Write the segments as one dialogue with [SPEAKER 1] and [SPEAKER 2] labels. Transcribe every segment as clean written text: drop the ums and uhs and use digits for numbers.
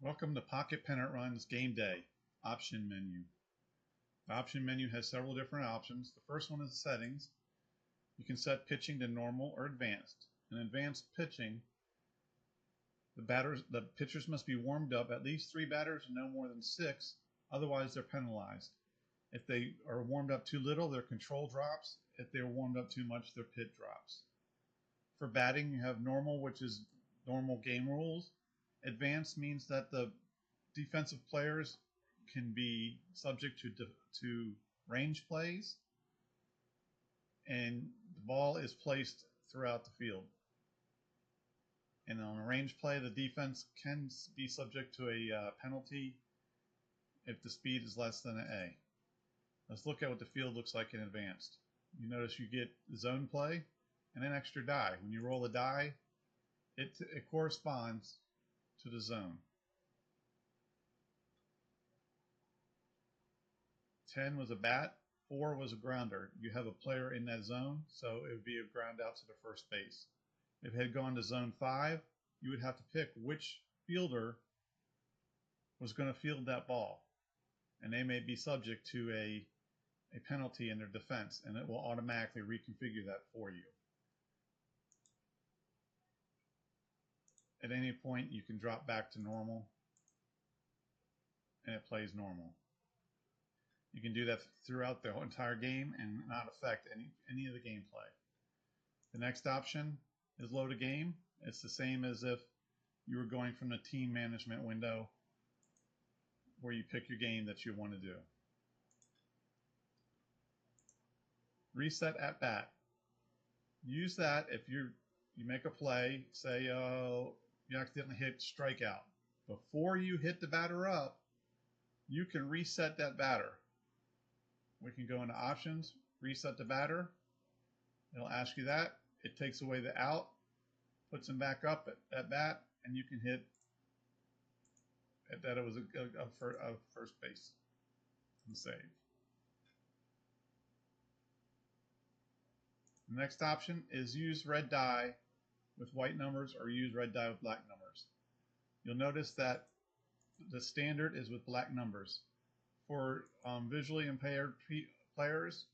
[SPEAKER 1] Welcome to Pocket Pennant Run's GameDay Option Menu. The option menu has several different options. The first one is settings. You can set pitching to normal or advanced. In advanced pitching, the pitchers must be warmed up at least 3 batters and no more than 6, otherwise they're penalized. If they are warmed up too little, their control drops. If they're warmed up too much, their pit drops. For batting, you have normal, which is normal game rules. Advanced means that the defensive players can be subject to range plays, and the ball is placed throughout the field. And on a range play, the defense can be subject to a penalty if the speed is less than an A. Let's look at what the field looks like in advanced. You notice you get zone play and an extra die. When you roll a die, it corresponds to the zone. 10 was a bat, 4 was a grounder. You have a player in that zone, so it would be a ground out to the first base. If it had gone to zone 5, you would have to pick which fielder was going to field that ball. And they may be subject to a penalty in their defense, and it will automatically reconfigure that for you. At any point, you can drop back to normal, and it plays normal. You can do that throughout the entire game and not affect any of the gameplay. The next option is load a game. It's the same as if you were going from the team management window where you pick your game that you want to do. Reset at bat. Use that if you make a play, say you accidentally hit strikeout. Before you hit the batter up, you can reset that batter. We can go into options, reset the batter. It'll ask you that. It takes away the out, puts him back up at bat, and you can hit that it was a first base and save. The next option is use red die with white numbers or use red die with black numbers. You'll notice that the standard is with black numbers. For visually impaired players,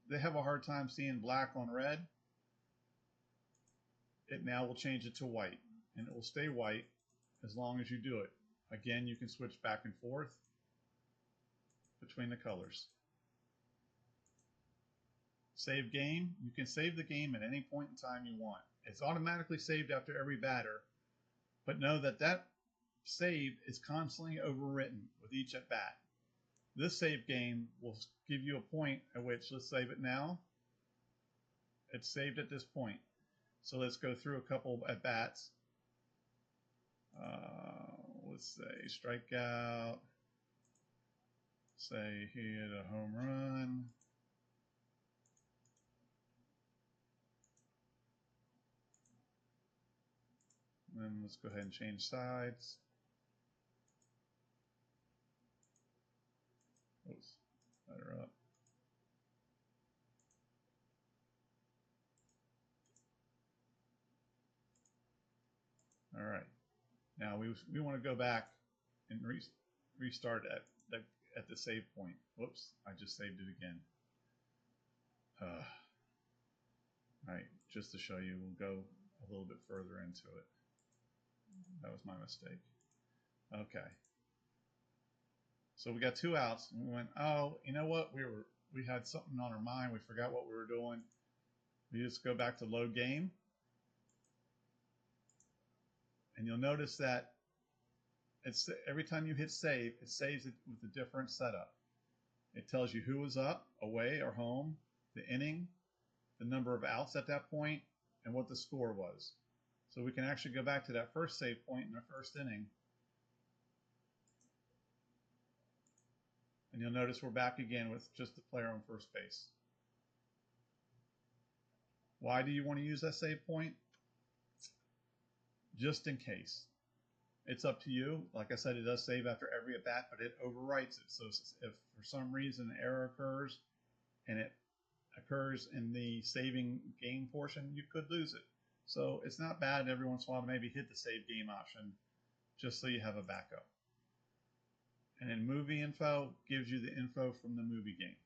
[SPEAKER 1] they have a hard time seeing black on red. It now will change it to white, and it will stay white as long as you do it. Again, you can switch back and forth between the colors. Save game. You can save the game at any point in time you want. It's automatically saved after every batter, but know that that save is constantly overwritten with each at bat. This save game will give you a point at which, let's save it now. It's saved at this point. So let's go through a couple at bats. Let's say strikeout. Say he hit a home run. Then let's go ahead and change sides. Oops, better up. All right. Now we want to go back and restart at the save point. Whoops, I just saved it again. All right, just to show you, we'll go a little bit further into it. That was my mistake. Okay. So we got 2 outs, and we went, oh, you know what? We had something on our mind. We forgot what we were doing. We just go back to load game. And you'll notice that every time you hit save, it saves it with a different setup. It tells you who was up, away or home, the inning, the number of outs at that point, and what the score was. So we can actually go back to that first save point in the first inning. And you'll notice we're back again with just the player on first base. Why do you want to use that save point? Just in case. It's up to you. Like I said, it does save after every at bat, but it overwrites it. So if for some reason an error occurs and it occurs in the saving game portion, you could lose it. So it's not bad every once in a while to maybe hit the save game option just so you have a backup. And then movie info gives you the info from the movie game.